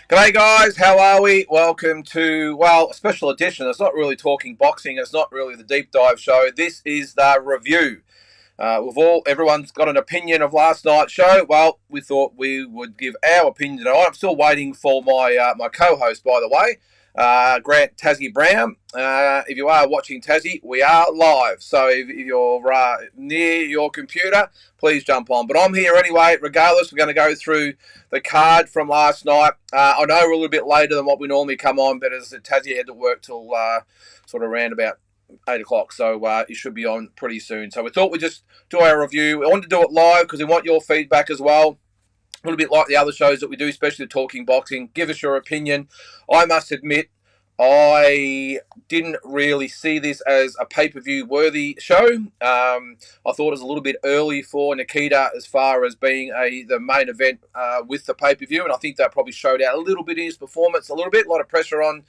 G'day guys, how are we? Welcome to, well, a special edition. It's not really talking boxing, it's not really the deep dive show. This is the review. Everyone's got an opinion of last night's show. Well, we thought we would give our opinion tonight. I'm still waiting for my co-host, by the way, Grant Tassie Brown. If you are watching Tassie, we are live. So if you're near your computer, please jump on. But I'm here anyway. Regardless, we're going to go through the card from last night. I know we're a little bit later than what we normally come on, but as Tassie had to work till sort of around about 8 o'clock, so it should be on pretty soon. So we thought we'd just do our review. We wanted to do it live because we want your feedback as well. A little bit like the other shows that we do, especially Talking Boxing. Give us your opinion. I must admit, I didn't really see this as a pay-per-view worthy show. I thought it was a little bit early for Nikita as far as being the main event with the pay-per-view, and I think that probably showed out a little bit in his performance, a lot of pressure on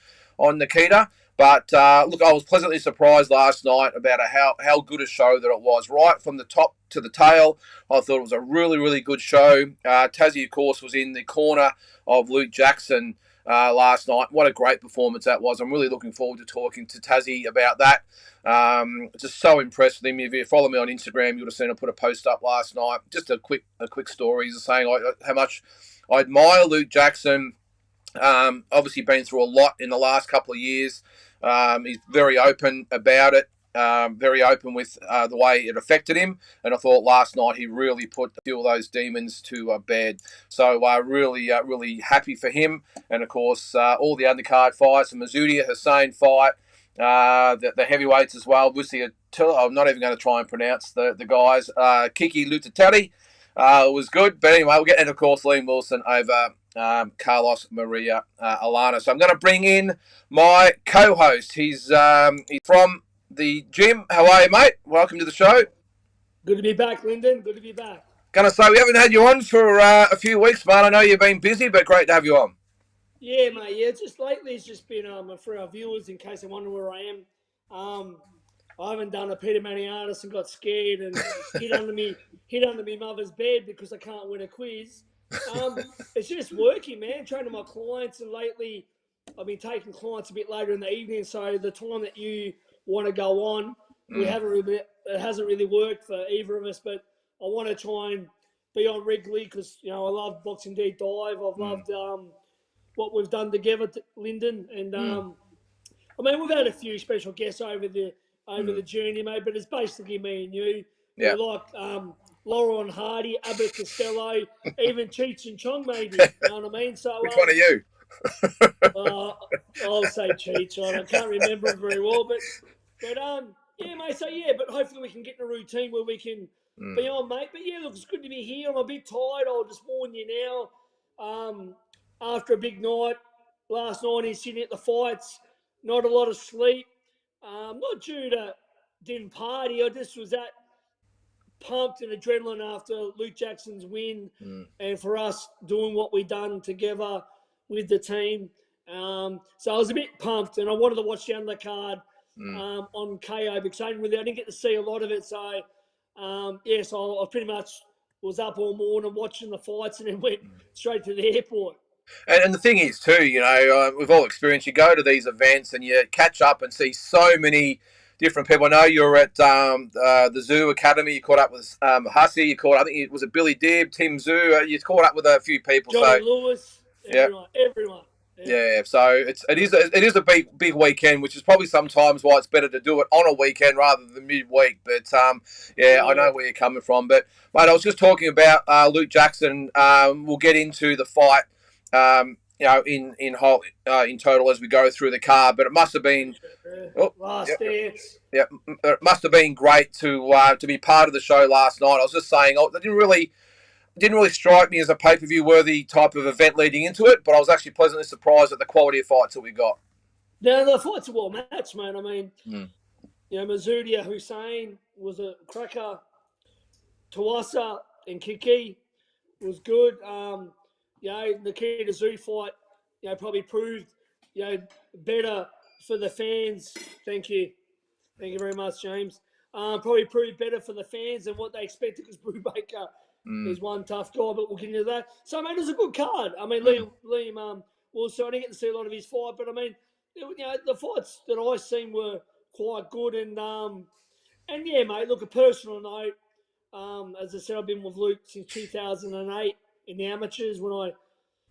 Nikita. But look, I was pleasantly surprised last night about how good a show that it was. Right from the top to the tail, I thought it was a really, really good show. Tassie, of course, was in the corner of Luke Jackson last night. What a great performance that was. I'm really looking forward to talking to Tassie about that. Just so impressed with him. If you follow me on Instagram, you would have seen I put a post up last night. Just a quick story. He's saying how much I admire Luke Jackson. Obviously been through a lot in the last couple of years. He's very open about it, very open with the way it affected him. And I thought last night he really put a few of those demons to bed. So really happy for him. And, of course, all the undercard fights, the Mazuria Hussein fight, the heavyweights as well. I'm not even going to try and pronounce the guys. Kiki Lutatelli was good. But anyway, we'll get, and, of course, Liam Wilson over Carlos Maria Alana. So I'm going to bring in my co-host. He's from the gym. How are you, mate? Welcome to the show. Good to be back, Lynden. Good to be back. Gonna say we haven't had you on for a few weeks, mate. I know you've been busy, but great to have you on. Yeah, mate. Yeah, just lately it's just been for our viewers, in case they wonder where I am. I haven't done a Peter Maniatis and got scared and hid under me mother's bed because I can't win a quiz. It's just working, man. Training my clients, and lately I've been taking clients a bit later in the evening. So the time that you want to go on, it hasn't really worked for either of us. But I want to try and be on regularly because I love Boxing Deep Dive. I've loved what we've done together, Lynden, and I mean we've had a few special guests over the journey, mate. But it's basically me and you. Yeah. We're like Laurel and Hardy, Abbott Costello, even Cheech and Chong, maybe. You know what I mean? So which one are you? I'll say Cheech. I can't remember him very well, but yeah, mate. So yeah, but hopefully we can get in a routine where we can be on, mate. But yeah, look, it's good to be here. I'm a bit tired. I'll just warn you now. After a big night last night in Sydney at the fights, not a lot of sleep. Not due to didn't party. I just was that pumped and adrenaline after Luke Jackson's win and for us doing what we done together with the team. So I was a bit pumped and I wanted to watch the undercard on KO because I didn't get to see a lot of it. So, so I pretty much was up all morning watching the fights and then went straight to the airport. And the thing is, too, we've all experienced, you go to these events and you catch up and see so many different people. I know you're at the Tszyu Academy. You caught up with Hussey. I think it was Billy Dibb, Tim Tszyu. You caught up with a few people. Johnny Lewis, everyone. Yeah, so it is a big weekend, which is probably sometimes why it's better to do it on a weekend rather than midweek. But I know where you're coming from. But mate, I was just talking about Luke Jackson. We'll get into the fight. In total as we go through the card, but it must have been last dance. Yeah, it must have been great to be part of the show last night. I was just saying, it didn't really strike me as a pay-per-view worthy type of event leading into it, but I was actually pleasantly surprised at the quality of fights that we got. Now the fights are well matched, man. I mean, Mazuria Hussein was a cracker. Tawasa and Kiki was good. Nikita Tszyu fight, probably proved, better for the fans. Thank you very much, James. Probably proved better for the fans than what they expected because Brubaker is one tough guy, but we'll get into that. So, mate, it was a good card. I mean, Liam so I didn't get to see a lot of his fight, but I mean, the fights that I seen were quite good, and yeah, mate. Look, a personal note. As I said, I've been with Luke since 2008 in the amateurs when I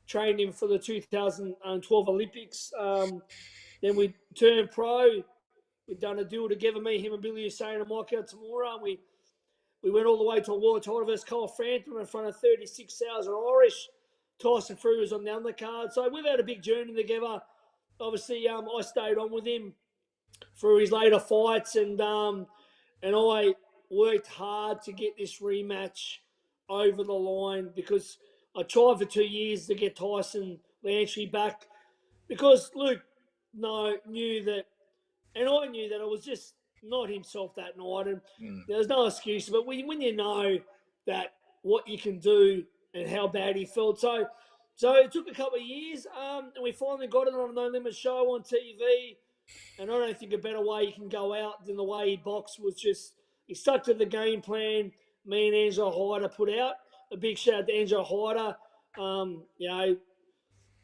trained him for the 2012 Olympics. Then we turned pro. We'd done a deal together, me, him, and Billy Hussein and Mike Tamura, and we went all the way to a world title versus Cole Frampton in front of 36,000 Irish. Tyson Fury was on the undercard. So we've had a big journey together. Obviously, I stayed on with him through his later fights, and I worked hard to get this rematch over the line because I tried for 2 years to get Tyson Lantry back because Luke knew that, and I knew that it was just not himself that night, and there was no excuse. But when you know that what you can do and how bad he felt, so it took a couple of years, and we finally got it on a No Limit show on TV. And I don't think a better way you can go out than the way he boxed was just he stuck to the game plan. Me and Angelo Hyder put out. A big shout out to Angelo Hyder.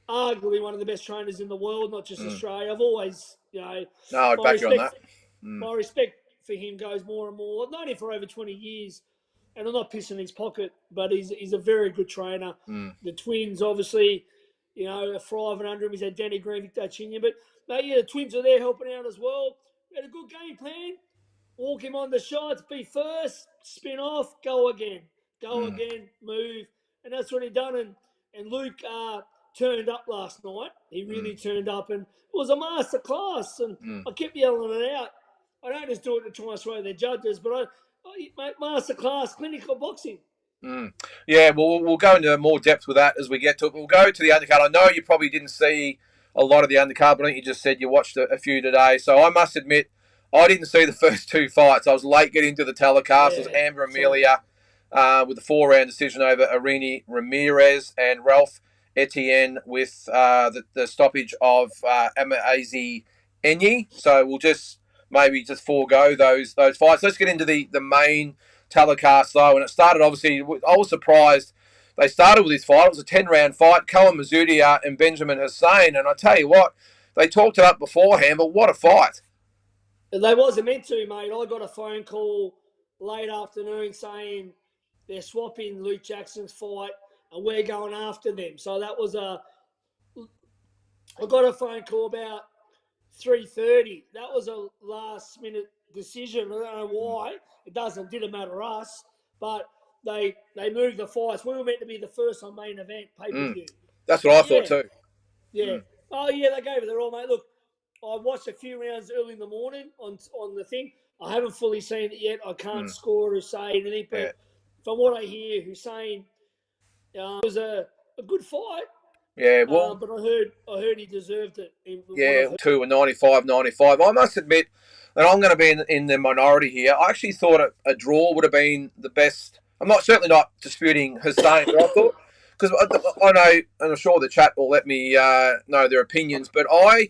Arguably one of the best trainers in the world, not just Australia. I've always, no, I'd back you on that. My respect for him goes more and more. I've known him for over 20 years, and I'm not pissing his pocket, but he's a very good trainer. The twins, obviously, are thriving under him. He's had Danny Green, Victor Chinya, but the twins are there helping out as well. We had a good game plan. Walk him on the shots, be first, spin off, go again, move, and that's what he done. And Luke turned up last night. He really turned up, and it was a master class. And I kept yelling it out. I don't just do it to try and sway the judges, but master class, clinical boxing. Yeah, well, we'll go into more depth with that as we get to it. We'll go to the undercard. I know you probably didn't see a lot of the undercard, but I think you just said you watched a few today. So I must admit, I didn't see the first two fights. I was late getting to the telecast. It was Amber Amelia with a 4-round decision over Irini Ramirez, and Ralph Etienne with the stoppage of Amazi Enyi. So we'll just maybe forego those fights. Let's get into the main telecast though, and it started obviously. I was surprised they started with this fight. It was a 10-round fight. Cohen Mazuria and Benjamin Hussein, and I tell you what, they talked it up beforehand, but what a fight! They wasn't meant to, mate. I got a phone call late afternoon saying they're swapping Luke Jackson's fight and we're going after them. So that was I got a phone call about 3:30. That was a last-minute decision. I don't know why. It didn't matter to us, but they moved the fights. We were meant to be the first on main event pay-per-view. That's what I thought too. Yeah. Oh, yeah, they gave it their all, mate. Look, I watched a few rounds early in the morning on the thing. I haven't fully seen it yet. I can't score or say anything, but from what I hear, Hussein was a good fight. Yeah, well, but I heard he deserved it. Yeah, 2 and 95. I must admit, and I'm going to be in the minority here. I actually thought a draw would have been the best. I'm certainly not disputing Hussein, but I thought, because I know, and I'm sure the chat will let me know their opinions, but I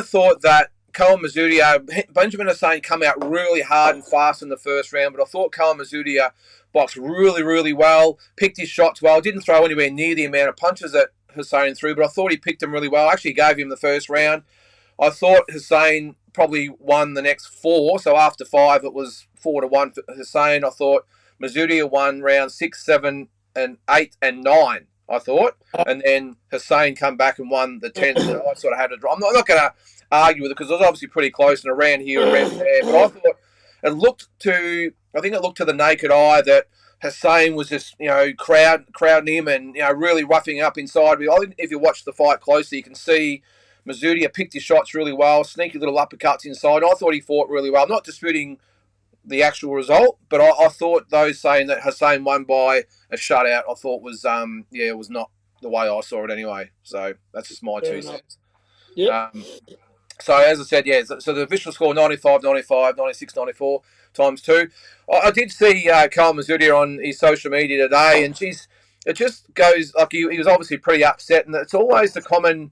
thought that Cohen Mazuria, Benjamin Hussein come out really hard and fast in the first round, but I thought Cohen Mazuria boxed really, really well, picked his shots well, didn't throw anywhere near the amount of punches that Hussein threw, but I thought he picked him really well. I actually gave him the first round. I thought Hussein probably won the next 4, so after 5 it was 4-1 for Hussein. I thought Mazuria won round 6, 7, and 8 and 9, I thought, and then Hussein come back and won the 10th. So I sort of had a draw. I'm not going to argue with it because it was obviously pretty close and around here and around there, but I thought it looked to the naked eye that Hussein was just, crowding him and, really roughing up inside. I think if you watch the fight closely, you can see Mazuria picked his shots really well, sneaky little uppercuts inside. I thought he fought really well. I'm not disputing the actual result, but I thought those saying that Hussein won by a shutout, I thought was, it was not the way I saw it anyway. So that's just my 2 cents. Yeah. So as I said, so the official score 95, 95, 96, 94 times 2. I did see Cohen Mazuria on his social media today, and it just goes like he was obviously pretty upset, and it's always the common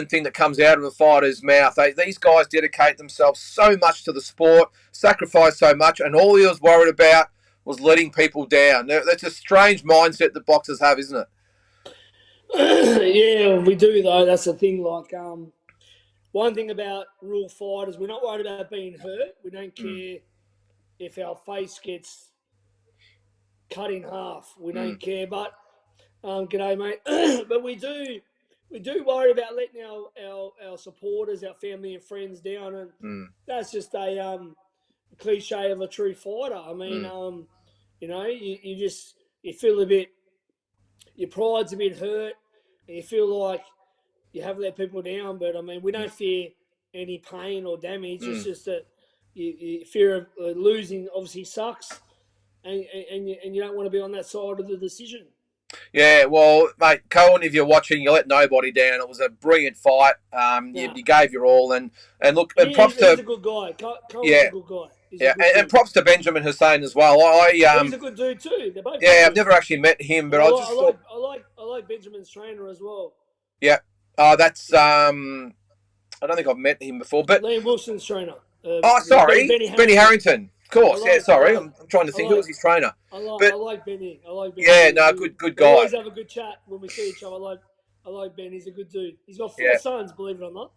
thing that comes out of a fighter's mouth. These guys dedicate themselves so much to the sport, sacrifice so much, and all he was worried about was letting people down. That's a strange mindset that boxers have, isn't it? Yeah, we do though. That's the thing. Like, one thing about rule fighters, we're not worried about being hurt. We don't care if our face gets cut in half. We don't care. But g'day, mate. But we do worry about letting our supporters, our family and friends down, and that's just a cliche of a true fighter. I mean, you feel a bit, your pride's a bit hurt, and you feel like you have let people down. But I mean, we don't fear any pain or damage. It's just that you fear of losing. Obviously, sucks, and you don't want to be on that side of the decision. Yeah, well, mate, Cohen, if you're watching, you let nobody down. It was a brilliant fight. You gave your all, and look, and props He's to a good guy. Cohen's yeah, a good guy. He's a yeah, good and dude. props to Benjamin Hussein as well. He's a good dude too. They're both good Yeah, I've dudes. never actually met him, And but I just thought, I like Benjamin's trainer as well. yeah, that's I don't think I've met him before, but Liam Wilson's trainer. sorry, Benny Benny Harrington. Harrington, of course. Yeah, sorry, I'm trying to think who was his trainer. I But like Benny. I like Benny. yeah, no, good We guy. always have a good chat when we see each other. I like Ben. He's a good dude. He's got four Yeah, sons, believe it or not.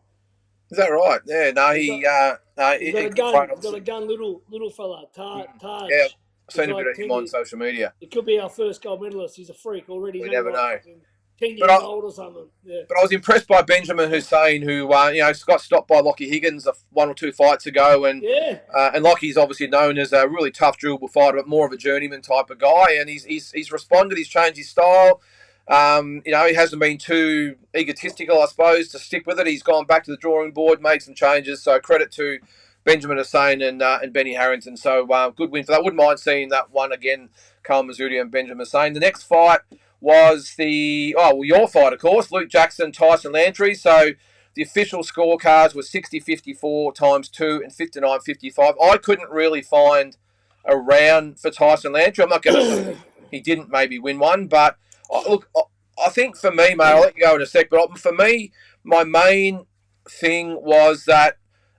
is that right? Yeah, no, He's got he's got a good gun. fight, He's got a obviously. gun. Little fella, Taj. Yeah, I've He's seen a bit like of him 10 on years. social media. It could be our first gold medalist. He's a freak already. He's We only never like know. fucking 10 But years old or something. Yeah. But I was impressed by Benjamin Hussein, who got stopped by Lockie Higgins one or two fights ago, and Lockie's obviously known as a really tough, durable fighter, but more of a journeyman type of guy, and he's responded. He's changed his style. He hasn't been too egotistical, I suppose, to stick with it. He's gone back to the drawing board, made some changes. So credit to Benjamin Hussein and Benny Harrington. So good win for that. Wouldn't mind seeing that one again. Carl Mazuria and Benjamin Hussein. The next fight was your fight, of course, Luke Jackson, Tyson Lantry. So the official scorecards were 60-54 times 2 and 59-55. I couldn't really find a round for Tyson Lantry. I'm not going to say he didn't maybe win one, but look, I think for me, mate, I'll let you go in a sec, but for me, my main thing was that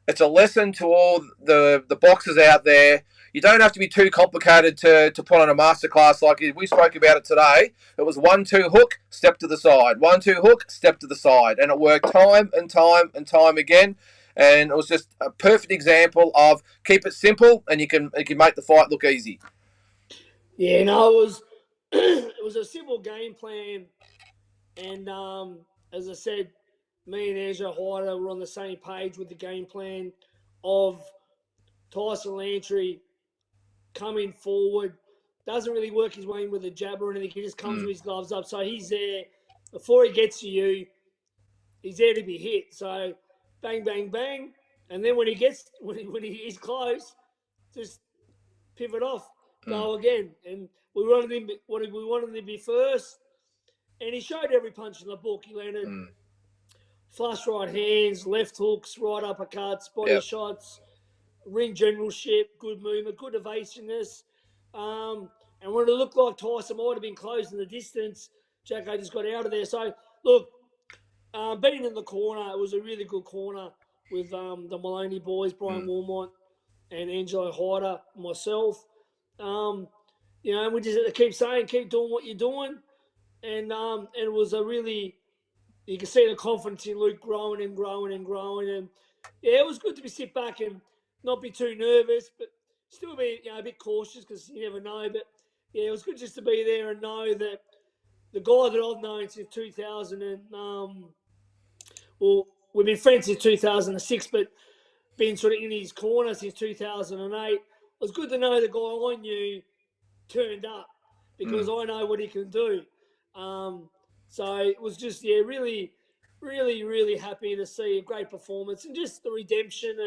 it's a lesson to all the boxers out there. You don't have to be too complicated to put on a masterclass like we spoke about it today. It was 1-2 hook, step to the side. 1-2 hook, step to the side. And it worked time and time and time again. And it was just a perfect example of keep it simple and you can make the fight look easy. Yeah, no, it was a simple game plan. And as I said, me and Angelo Hyder were on the same page with the game plan of Tyson Lantry coming forward. Doesn't really work his way in with a jab or anything. He just comes with his gloves up. So he's there. Before he gets to you, he's there to be hit. So bang, bang, bang. And then when he is close, just pivot off, go again. And we wanted him to be first. And he showed every punch in the book. He landed flush right hands, left hooks, right uppercuts, body shots, ring generalship, good movement, good evasiveness. And when it looked like Tyson might have been closing the distance, Jacko just got out of there. So, look, being in the corner, it was a really good corner with the Maloney boys, Brian Wilmot and Angelo Hyder, myself. And we just keep saying, keep doing what you're doing. And it was a really, you can see the confidence in Luke growing and growing and growing. And yeah, it was good to be sit back and not be too nervous, but still be a bit cautious because you never know. But yeah, it was good just to be there and know that the guy that I've known since 2000 and we've been friends since 2006, but been sort of in his corner since 2008. It was good to know the guy I knew turned up because I know what he can do. So it was just, really, really, really happy to see a great performance and just the redemption.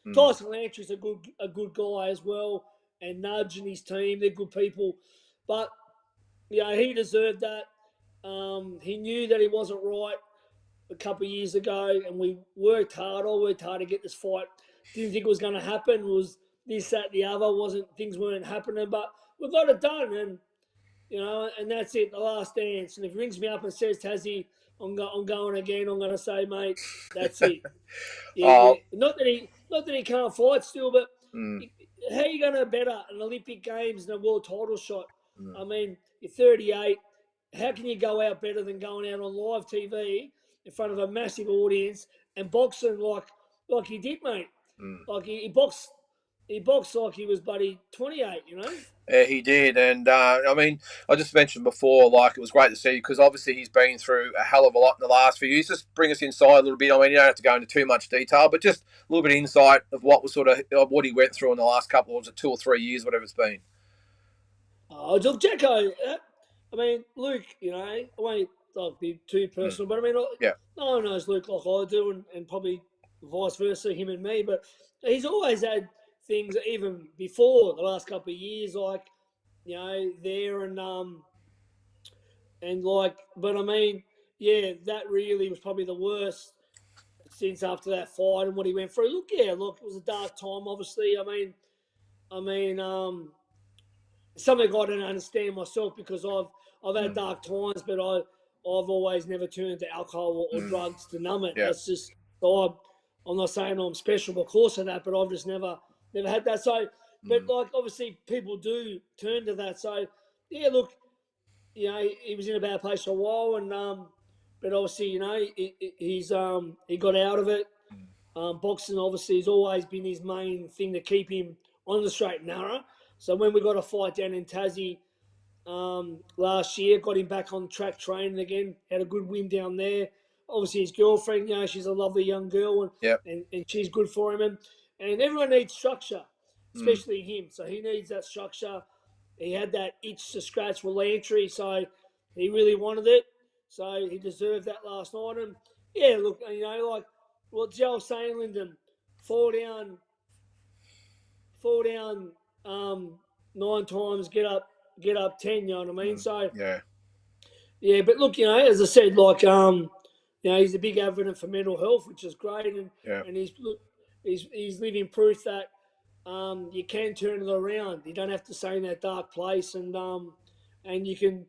And Tyson Lantry's a good guy as well, and Nudge and his team, they're good people. But, he deserved that. He knew that he wasn't right a couple of years ago, and we worked hard. I worked hard to get this fight. Didn't think it was going to happen. It was this, that, the other. Things weren't happening, but we got it done. And and that's it, the last dance. And if he rings me up and says, Tassie, I'm going again, I'm going to say, mate, that's it. Yeah. Not that he can't fight still, but how are you going to better an Olympic Games and a world title shot? I mean, you're 38. how can you go out better than going out on live TV in front of a massive audience and boxing like he did, mate? Like he boxed like he was bloody 28, you know? Yeah, he did, and I mean, I just mentioned before, like it was great to see because obviously he's been through a hell of a lot in the last few years. Just bring us inside a little bit. I mean, you don't have to go into too much detail, but just a little bit of insight of what was of what he went through in the last couple of 2 or 3 years, whatever it's been. Oh, look, Jacko. I mean, Luke. You know, I won't be too personal, but I mean, Yeah. no one knows Luke like I do, and probably vice versa, him and me. But he's always had things even before the last couple of years, like there and like. But I mean, yeah, that really was probably the worst since after that fight and what he went through. Look, it was a dark time. Obviously, I mean, something I don't understand myself because I've had dark times, but I've always never turned to alcohol or drugs to numb it. Yeah. That's just so I'm not saying I'm special because of that, but I've just never had that. So, but like obviously people do turn to that. So yeah, look, he was in a bad place for a while, and but obviously he got out of it. Boxing obviously has always been his main thing to keep him on the straight and narrow. So when we got a fight down in Tassie last year, got him back on track training again, had a good win down there. Obviously his girlfriend, she's a lovely young girl, and she's good for him. And everyone needs structure, especially him. So he needs that structure. He had that itch to scratch with Lantry, so he really wanted it. So he deserved that last night. And yeah, look, like what Joel's saying, Lynden, fall down 9 times, get up 10. You know what I mean? So yeah, but look, as I said, like he's a big advocate for mental health, which is great, and he's living proof that you can turn it around. You don't have to stay in that dark place, and you can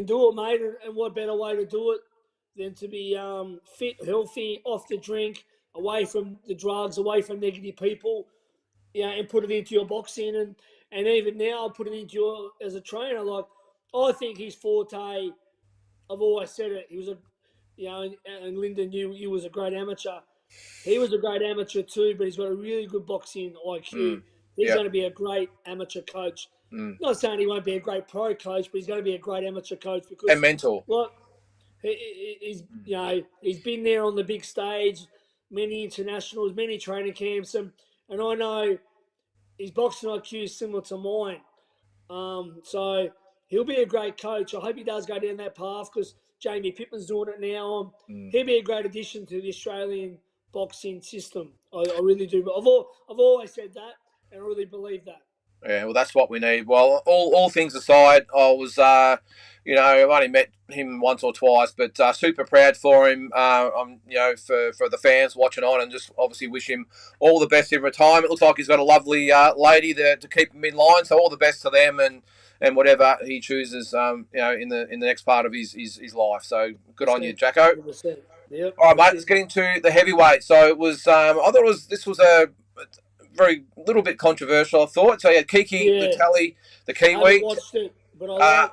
do it, mate. And what better way to do it than to be fit, healthy, off the drink, away from the drugs, away from negative people, and put it into your boxing, and even now put it into your as a trainer. Like I think his forte, I've always said it. He was and Lynden knew he was a great amateur. He was a great amateur too, but he's got a really good boxing IQ. He's going to be a great amateur coach. Not saying he won't be a great pro coach, but he's going to be a great amateur coach because And mentor. Look, he's been there on the big stage, many internationals, many training camps, and I know his boxing IQ is similar to mine. So he'll be a great coach. I hope he does go down that path because Jamie Pittman's doing it now. He'll be a great addition to the Australian boxing system. I really do. But I've always said that, and I really believe that. Yeah, well, that's what we need. Well, all things aside, I was, I've only met him once or twice, but super proud for him. I'm, for the fans watching on, and just obviously wish him all the best in retirement. It looks like he's got a lovely lady there to keep him in line. So all the best to them, and whatever he chooses, in the next part of his life. So good on you, Jacko. 100%. Yep, all right, mate. Let's get into the heavyweight. So it was. I thought this was a very little bit controversial, I thought. So you had Kiki Vitelli, the Kiwi. I haven't watched it, but I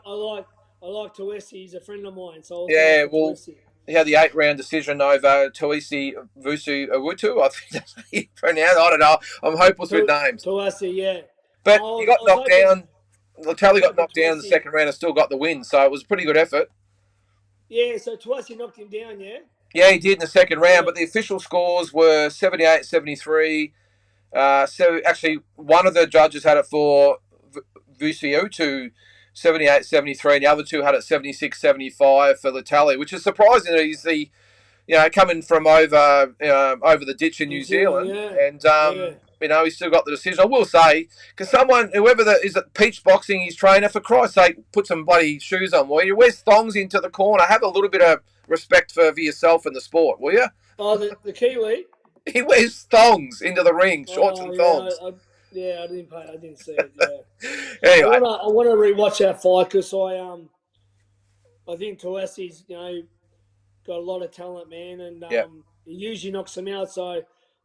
like Tszyu. He's a friend of mine, so he had the 8-round decision over Tszyu Vusu Awutu. I think that's how you pronounce. I don't know. I'm hopeless with names. Tszyu, yeah. But he got knocked down. Vitelli got knocked down in the second round and still got the win, so it was a pretty good effort. Yeah, so Tszyu knocked him down, yeah? Yeah, he did in the second round, but the official scores were 78-73. So actually, one of the judges had it for Vucio to 78-73, and the other two had it 76-75 for Vitelli, which is surprising that he's the, coming from over the ditch in New Zealand, and he's still got the decision. I will say, because whoever is at Peach Boxing, his trainer, for Christ's sake, put some bloody shoes on. Will you? Wears thongs into the corner. Have a little bit of respect for yourself and the sport, will you? Oh, the Kiwi. He wears thongs into the ring, shorts and thongs. I didn't see it. Yeah. Anyway, I want to rewatch that fight because I think Tszyu's got a lot of talent, man, and he usually knocks them out. So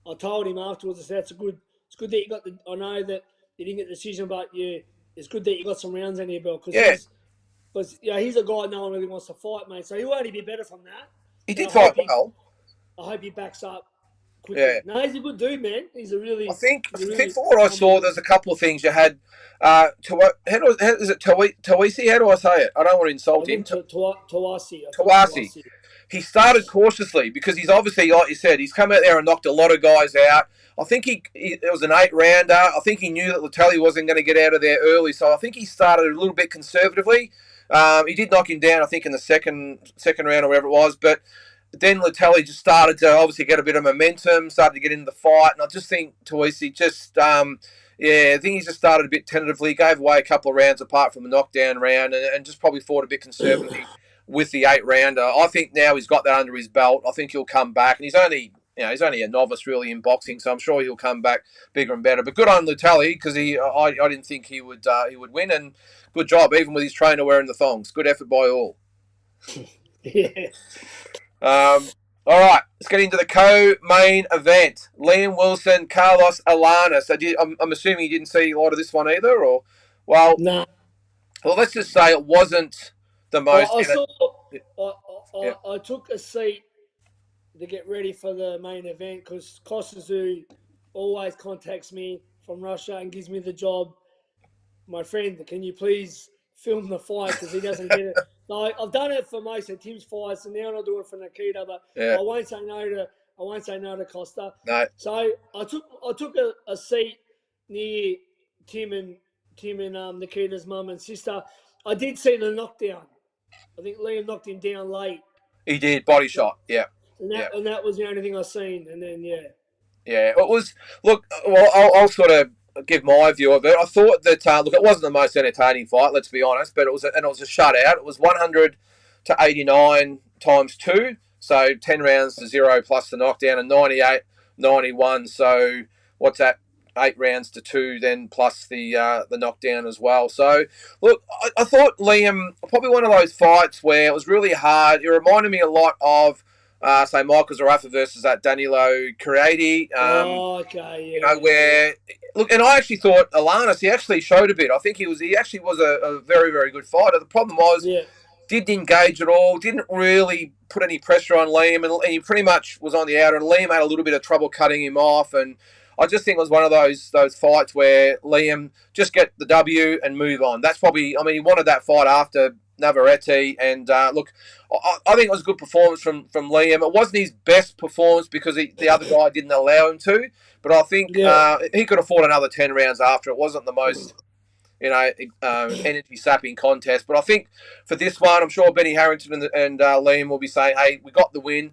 I told him afterwards, I said, it's good that you got I know that you didn't get the decision, but it's good that you got some rounds under your belt because Because he's a guy no one really wants to fight, mate. So he'll only be better from that. He And did fight well. I hope he backs up quickly. Yeah. No, he's a good dude, man. He's a really. I think really for what I saw, there's a couple of things you had. Is it Tawisi? How do I say it? I don't want to insult him. Tawasi. He started cautiously because he's obviously, like you said, he's come out there and knocked a lot of guys out. I think it was an 8-rounder. I think he knew that Latelli wasn't going to get out of there early, so I think he started a little bit conservatively. He did knock him down, I think, in the second round or whatever it was, but then Latelli just started to obviously get a bit of momentum, started to get into the fight, and I just think Tawisi just, I think he just started a bit tentatively, gave away a couple of rounds apart from the knockdown round, and just probably fought a bit conservatively with the 8-rounder. I think now he's got that under his belt. I think he'll come back, and he's only a novice really in boxing, so I'm sure he'll come back bigger and better. But good on Latelli because I didn't think he would win, and good job even with his trainer wearing the thongs. Good effort by all. Yeah. All right, let's get into the co-main event. Liam Wilson, Carlos Alana. So I'm assuming you didn't see a lot of this one either, or No. Well, let's just say it wasn't the most. I took a seat to get ready for the main event because Tszyu always contacts me from Russia and gives me the job. My friend, can you please film the fight because he doesn't get it. Like I've done it for most of Tim's fights, and now I'm not doing it for Nikita. But I won't say no to Costa. No. So I took a seat near Tim and Nikita's mum and sister. I did see the knockdown. I think Liam knocked him down late. He did, body shot. Yeah. And that was the only thing I seen. And then yeah, it was. Look, well, I'll sort of give my view of it. I thought that it wasn't the most entertaining fight, let's be honest, but it was a shutout. It was 100-89 times 2, so 10 rounds to 0 plus the knockdown, and 98-91. So what's that? 8 rounds to 2, then plus the knockdown as well. So look, I thought Liam probably one of those fights where it was really hard. It reminded me a lot of. Say Michael Zarafa versus that Danilo Creati. Where look, and I actually thought Alanis, he actually showed a bit. I think he actually was a very, very good fighter. The problem was didn't engage at all, didn't really put any pressure on Liam, and he pretty much was on the outer, and Liam had a little bit of trouble cutting him off, and I just think it was one of those fights where Liam just get the W and move on. That's probably, he wanted that fight after Navarrete, and look, I think it was a good performance from Liam. It wasn't his best performance because the other guy didn't allow him to, but I think he could have fought another 10 rounds after. It wasn't the most energy sapping contest, but I think for this one, I'm sure Benny Harrington and Liam will be saying, hey, we got the win.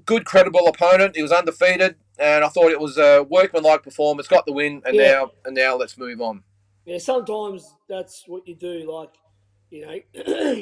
Good credible opponent. He was undefeated, and I thought it was a workmanlike performance. Got the win, and now let's move on. Yeah, sometimes that's what you do. Like, you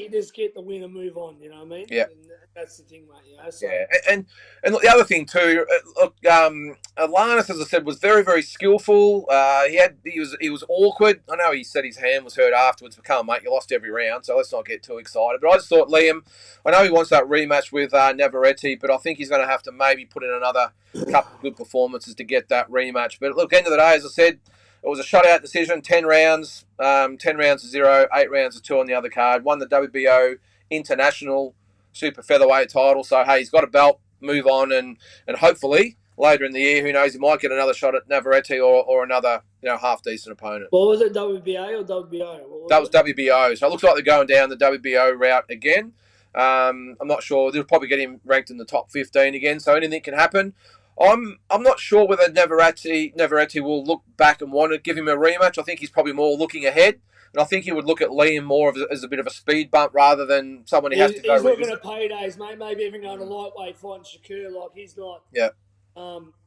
just get the win and move on. You know what I mean? Yeah. And that's the thing, mate. So. Yeah, and look, the other thing too. Look, Alanis, as I said, was very, very skillful. He was awkward. I know he said his hand was hurt afterwards. But come on, mate, you lost every round, so let's not get too excited. But I just thought Liam. I know he wants that rematch with Navarrete, but I think he's going to have to maybe put in another couple of good performances to get that rematch. But look, end of the day, as I said. It was a shutout decision, 10 rounds, 10 rounds to 0, 8 rounds to 2 on the other card. Won the WBO International Super Featherweight title. So, hey, he's got a belt, move on, and hopefully later in the year, who knows, he might get another shot at Navarrete or another half-decent opponent. What was it, WBA or WBO? That was WBO. So it looks like they're going down the WBO route again. I'm not sure. They'll probably get him ranked in the top 15 again, so anything can happen. I'm not sure whether Navarrete will look back and want to give him a rematch. I think he's probably more looking ahead, and I think he would look at Liam more as a bit of a speed bump rather than someone he has to go. He's looking at paydays, mate. Maybe even going to lightweight fighting Shakur. Like he's not. Yeah.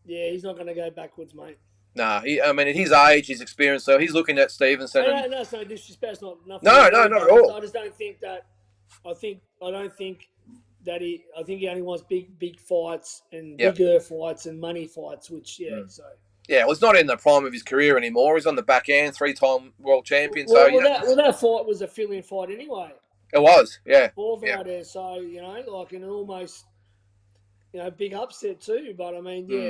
He's not going to go backwards, mate. Nah, at his age, his experience, so he's looking at Stevenson. No, it's no disrespect. Not at all. I just don't think that. I think he only wants big fights and bigger fights and money fights, which, so. Yeah, well, he's not in the prime of his career anymore. He's on the back end, 3-time world champion. That fight was a fill-in fight anyway. It was, yeah. So, like an almost, big upset too. But,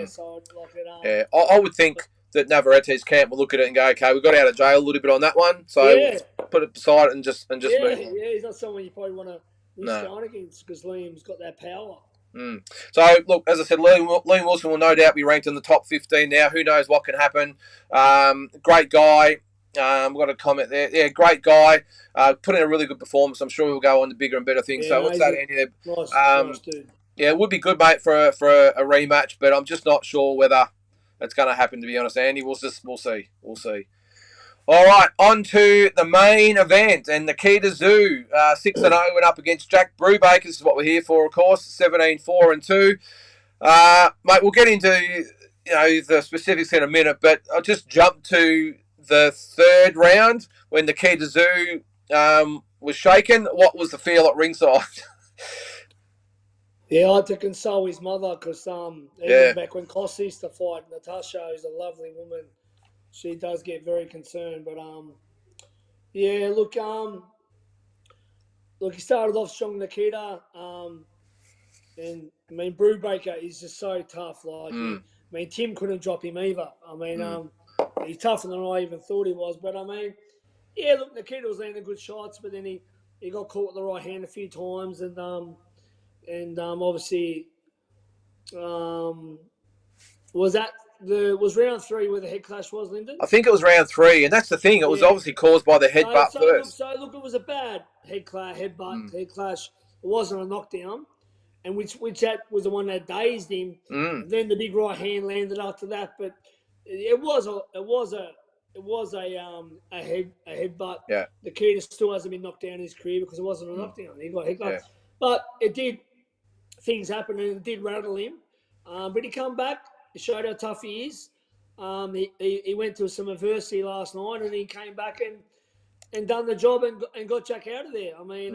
so, like it. I would think that Navarrete's camp will look at it and go, okay, we got out of jail a little bit on that one. So put it beside it and just move on. Yeah, he's not someone you probably want to risk No. going against because Liam's got that power. So, look, as I said, Liam Wilson will no doubt be ranked in the top 15 now. Who knows what can happen? Great guy. We've got a comment there. Yeah, great guy. Put in a really good performance. I'm sure he'll go on to bigger and better things. Yeah, so, what's that, Andy? Nice dude. Yeah, it would be good, mate, for a rematch, but I'm just not sure whether it's going to happen, to be honest, Andy. We'll see. All right, on to the main event. And Nikita Tszyu, 6-0, went up against Jack Brubaker. This is what we're here for, of course, 17-4-2. Mate, we'll get into the specifics in a minute, but I'll just jump to the third round when Nikita Tszyu was shaken. What was the feel at ringside? Yeah, I had to console his mother because even back when Kos used to fight, Natasha is a lovely woman. She does get very concerned, but yeah, look, he started off strong, Nikita, and I mean, Brubaker is just so tough. Like, I mean, Tim couldn't drop him either. I mean, he's tougher than I even thought he was. But I mean, yeah, look, Nikita was landing good shots, but then he got caught with the right hand a few times, and obviously, was round 3 where the head clash was, Lynden? I think it was round 3, and that's the thing. It was obviously caused by the headbutt first. Look, it was a bad head clash. It wasn't a knockdown, and which that was the one that dazed him. And then the big right hand landed after that, but it was a headbutt. Yeah. Nikita still hasn't been knocked down in his career because it wasn't a knockdown. He got headbutt, but it did. Things happened and it did rattle him, but he come back. He showed how tough he is. He went through some adversity last night, and he came back and done the job and got Jack out of there. I mean,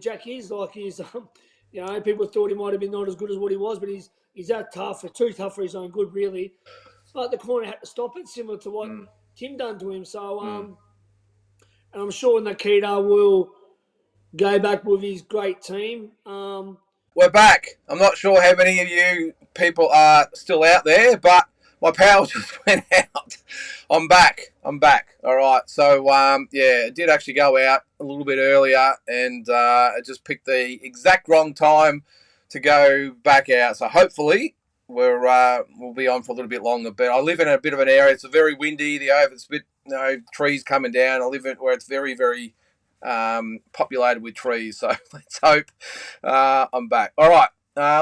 Jack is like he's. People thought he might have been not as good as what he was, but he's that tough. Too tough for his own good, really. But the corner had to stop it, similar to what Tim done to him. So, and I'm sure Nikita will go back with his great team. We're back. I'm not sure how many of you people are still out there, but my power just went out. I'm back. All right. So, it did actually go out a little bit earlier, and it just picked the exact wrong time to go back out. So hopefully we'll be on for a little bit longer. But I live in a bit of an area. It's very windy. It's a bit, trees coming down. I live in where it's very, very populated with trees, so let's hope I'm back. All right,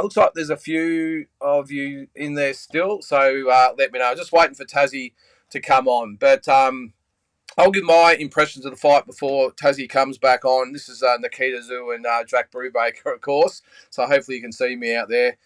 looks like there's a few of you in there still, so let me know. Just waiting for Tassie to come on, but I'll give my impressions of the fight before Tassie comes back on. This is Nikita Tszyu and Jack Brubaker, of course, so hopefully you can see me out there.